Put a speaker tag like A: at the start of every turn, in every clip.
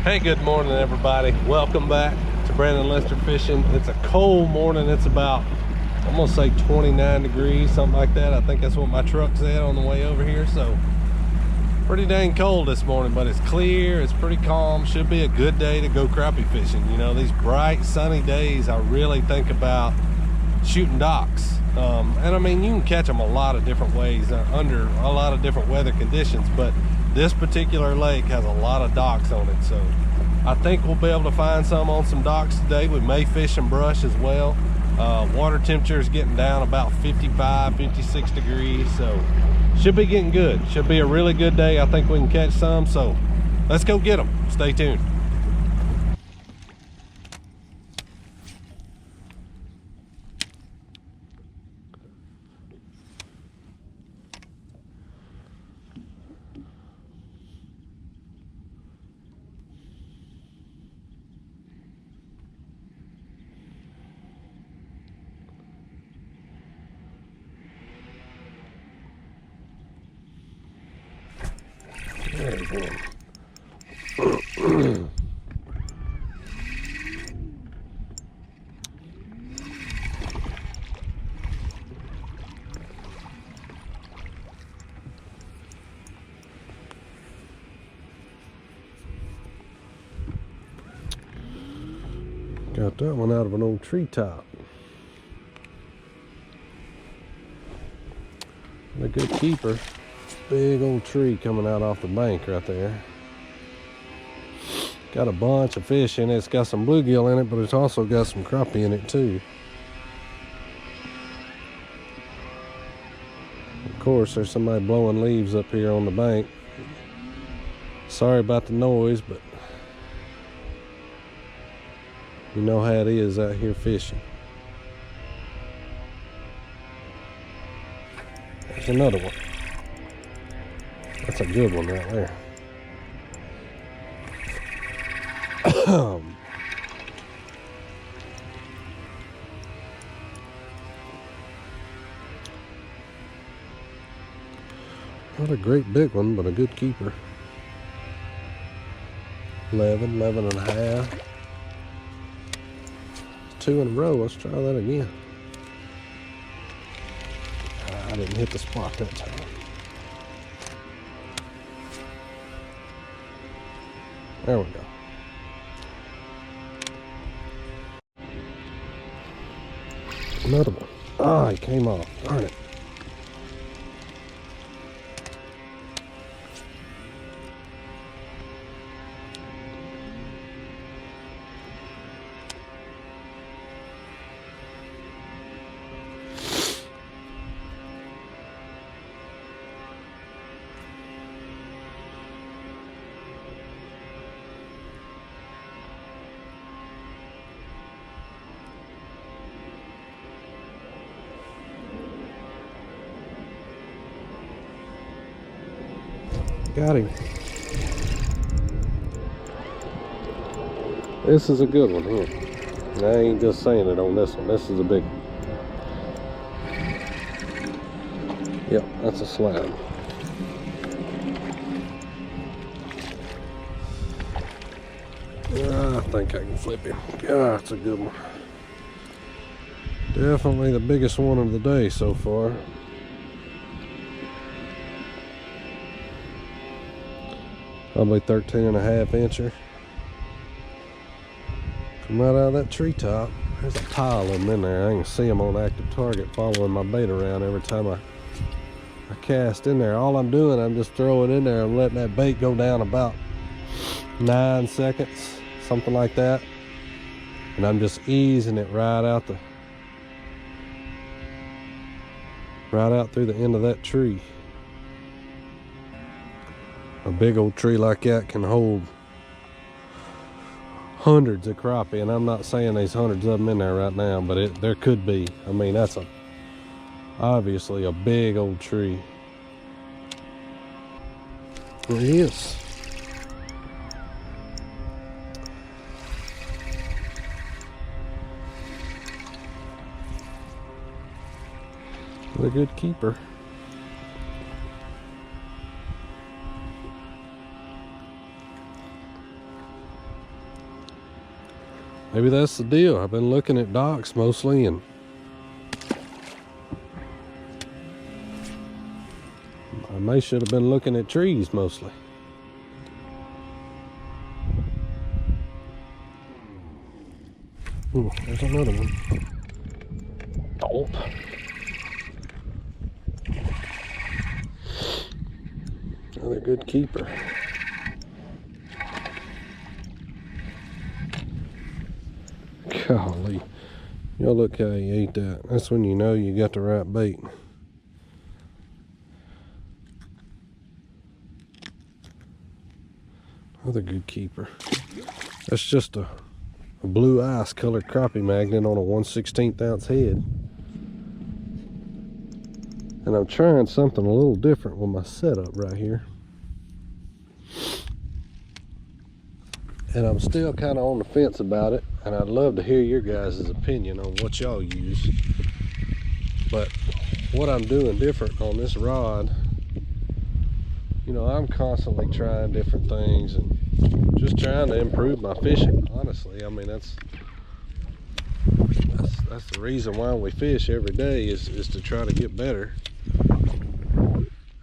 A: Hey, good morning everybody. Welcome back to Brandon Lester Fishing. It's a cold morning. It's about, I'm gonna say 29 degrees, something like that. I think that's what my truck said on the way over here. So pretty dang cold this morning, but it's clear, it's pretty calm. Should be a good day to go crappie fishing. You know, these bright sunny days, I really think about shooting docks. And I mean, you can catch them a lot of different ways under a lot of different weather conditions, but this particular lake has a lot of docks on it, so I think we'll be able to find some on some docks today. We may fish some brush as well. Water temperature is getting down about 55, 56 degrees, so should be getting good. Should be a really good day. I think we can catch some, so let's go get them. Stay tuned. There's one. Got that one out of an old treetop. A good keeper. Big old tree coming out off the bank right there. Got a bunch of fish in it. It's got some bluegill in it, but it's also got some crappie in it too. Of course, there's somebody blowing leaves up here on the bank. Sorry about the noise, but you know how it is out here fishing. There's another one. That's a good one right there. Not a great big one, but a good keeper. 11 and a half. 2 in a row. Let's try that again. I didn't hit the spot that time. There we go. Another one. Ah, he came off. Darn it. Got him. This is a good one here. I ain't just saying it on this one. This is a big one. Yep, that's a slab. I think I can flip him. Yeah, that's a good one. Definitely the biggest one of the day so far. Probably 13 and a half incher. Come right out of that treetop. There's a pile of them in there. I can see them on active target following my bait around every time I cast in there. All I'm doing, I'm just throwing in there. I'm letting that bait go down about 9 seconds, something like that. And I'm just easing it right out through the end of that tree. A big old tree like that can hold hundreds of crappie, and I'm not saying there's hundreds of them in there right now, but there could be. I mean, that's obviously a big old tree. There he is. A good keeper. maybe that's the deal. I've been looking at docks mostly, and I may should have been looking at trees mostly. Ooh, there's another one. Oh. Another good keeper. Golly. Y'all look how he ate that. That's when you know you got the right bait. Another good keeper. That's just a blue ice colored crappie magnet on a 1/16 ounce head. And I'm trying something a little different with my setup right here. And I'm still kind of on the fence about it, and I'd love to hear your guys' opinion on what y'all use. But what I'm doing different on this rod, you know, I'm constantly trying different things and just trying to improve my fishing, honestly. I mean, that's the reason why we fish every day is to try to get better.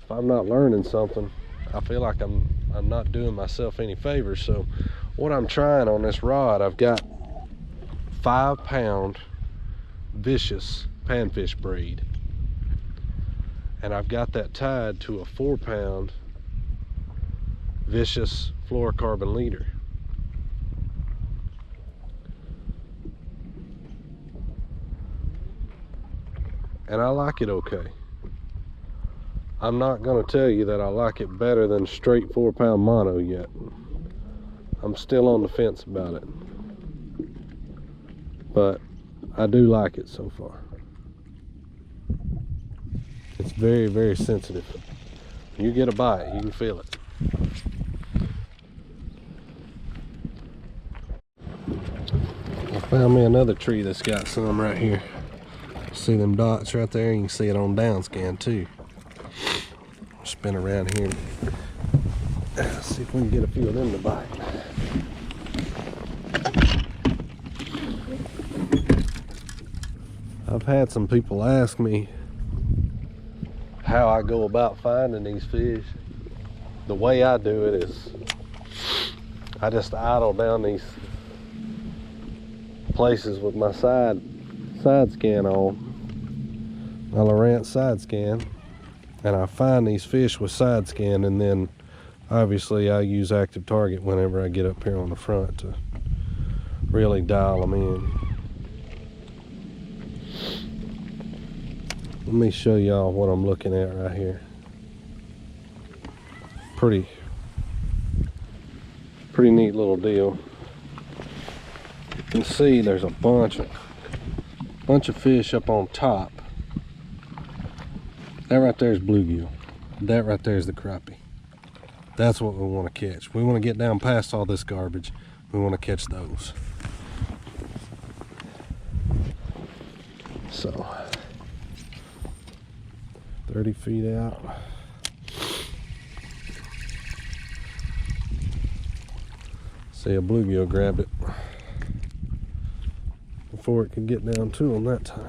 A: If I'm not learning something, I feel like I'm not doing myself any favors. So what I'm trying on this rod, I've got 5-pound vicious panfish braid, and I've got that tied to a 4-pound vicious fluorocarbon leader. And I like it okay. I'm not going to tell you that I like it better than straight 4-pound mono yet. I'm still on the fence about it. But I do like it so far. It's very, very sensitive. You get a bite, you can feel it. I found me another tree that's got some right here. See them dots right there? You can see it on down scan too. Spin around here. See if we can get a few of them to bite. I've had some people ask me how I go about finding these fish. The way I do it is I just idle down these places with my side scan on, my Lowrance side scan, and I find these fish with side scan, and then obviously I use active target whenever I get up here on the front to really dial them in. Let me show y'all what I'm looking at right here. Pretty neat little deal. You can see there's a bunch of fish up on top. That right there is bluegill. That right there is the crappie. That's what we want to catch. We want to get down past all this garbage. We want to catch those. So 30 feet out. See a bluegill grabbed it before it could get down to them that time.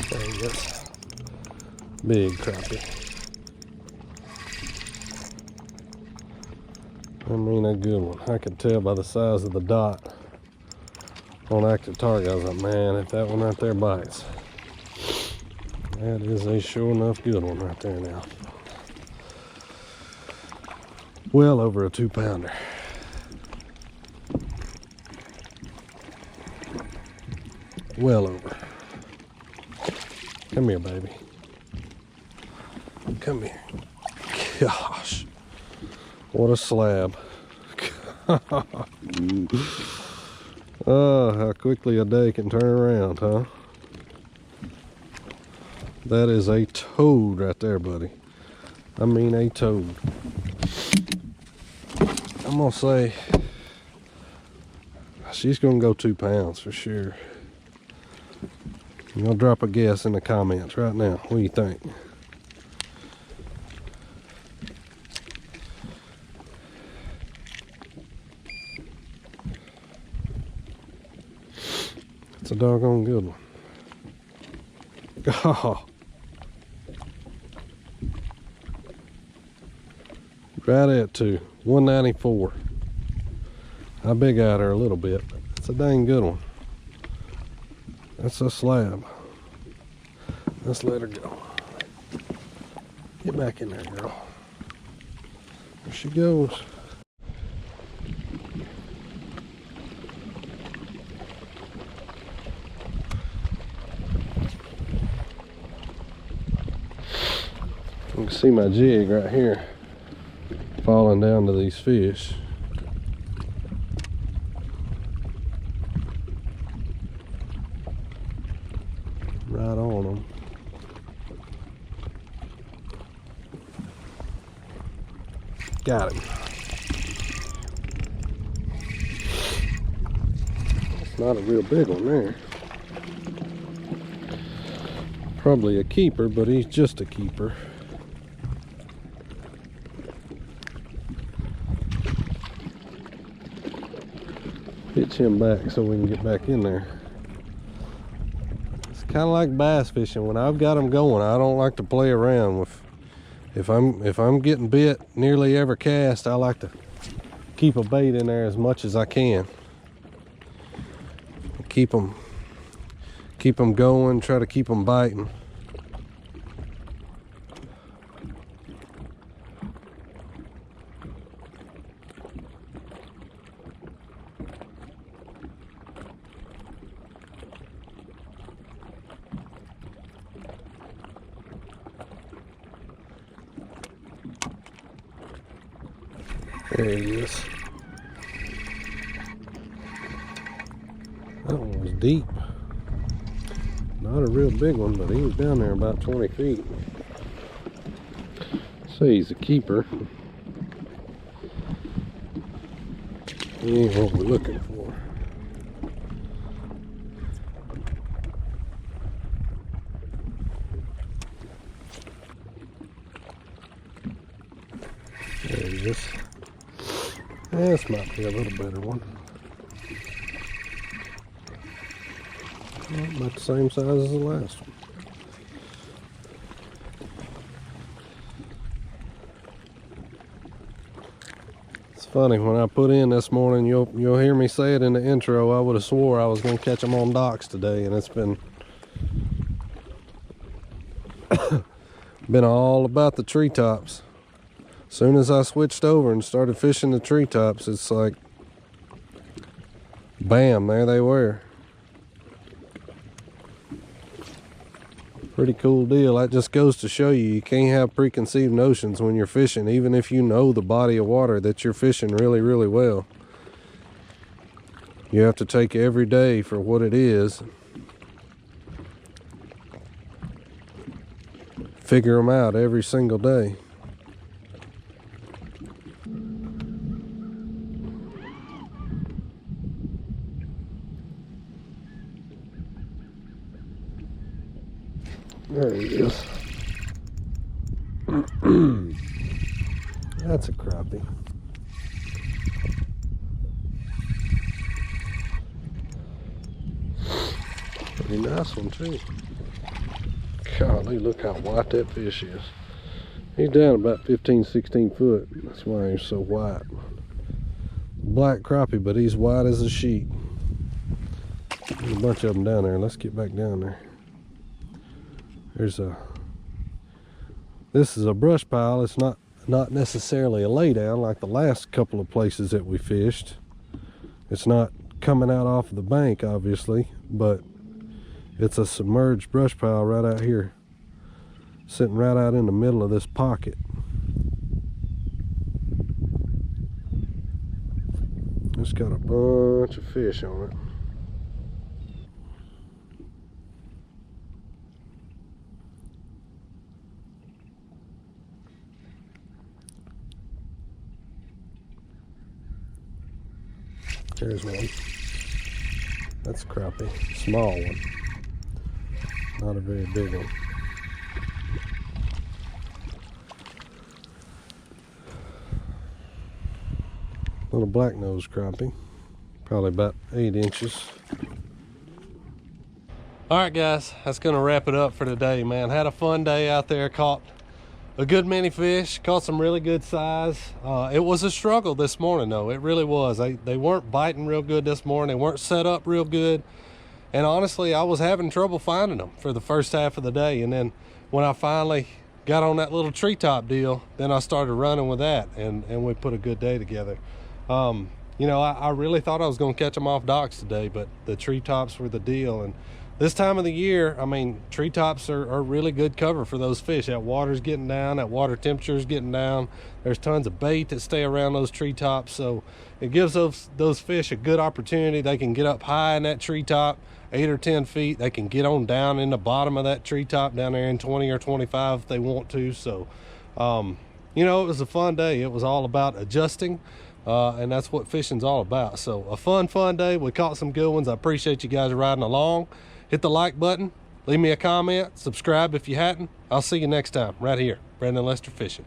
A: There he goes. Big crappie. I mean, a good one. I could tell by the size of the dot on active target. I was like, man, if that one right there bites, that is a sure enough good one right there now. Well over a 2-pounder. Well over. Come here, baby. Come here. Gosh. What a slab. Oh, how quickly a day can turn around, huh? That is a toad right there, buddy. I mean a toad. I'm gonna say she's gonna go 2 pounds for sure. You'll drop a guess in the comments right now. What do you think? It's a doggone good one. Oh. Right at 2, 194. I big eyed her a little bit, but it's a dang good one. That's a slab. Let's let her go. Get back in there, girl. There she goes. You can see my jig right here falling down to these fish. Right on them. Got him. That's not a real big one there. Probably a keeper, but he's just a keeper. Hitch him back so we can get back in there. It's kind of like bass fishing. When I've got them going, I don't like to play around with. If I'm getting bit nearly every cast, I like to keep a bait in there as much as I can. Keep them going. Try to keep them biting. There he is. That one was deep. Not a real big one, but he was down there about 20 feet. So he's a keeper. He ain't what we're looking for. There he is. This might be a little better one. Well, about the same size as the last one. It's funny, when I put in this morning, you'll hear me say it in the intro, I would have swore I was going to catch them on docks today, and it's been all about the treetops. As soon as I switched over and started fishing the treetops, it's like, bam, there they were. Pretty cool deal. That just goes to show you can't have preconceived notions when you're fishing, even if you know the body of water that you're fishing really, really well. You have to take every day for what it is. Figure them out every single day. There he is. That's a crappie. Pretty nice one too. Golly, look how white that fish is. He's down about 15, 16 foot. That's why he's so white. Black crappie, but he's white as a sheet. There's a bunch of them down there. Let's get back down there. This is a brush pile. It's not necessarily a laydown like the last couple of places that we fished. It's not coming out off of the bank, obviously, but it's a submerged brush pile right out here, sitting right out in the middle of this pocket. It's got a bunch of fish on it. There's one. That's a crappie, small one, not a very big one. Little black nose crappie, probably about 8 inches. All right, guys, that's gonna wrap it up for today, man. Had a fun day out there, caught a good many fish, caught some really good size. It was a struggle this morning though, it really was. They weren't biting real good this morning, they weren't set up real good. And honestly, I was having trouble finding them for the first half of the day. And then when I finally got on that little treetop deal, then I started running with that, and we put a good day together. You know, I really thought I was gonna catch them off docks today, but the treetops were the deal. And this time of the year, I mean, treetops are really good cover for those fish. That water's getting down, that water temperature is getting down. There's tons of bait that stay around those treetops, so it gives those fish a good opportunity. They can get up high in that treetop, 8 or 10 feet. They can get on down in the bottom of that treetop down there in 20 or 25 if they want to. So, you know, it was a fun day. It was all about adjusting. And that's what fishing's all about. So a fun day. We caught some good ones. I appreciate you guys riding along. Hit the like button, leave me a comment, subscribe if you hadn't. I'll see you next time right here, Brandon Lester Fishing.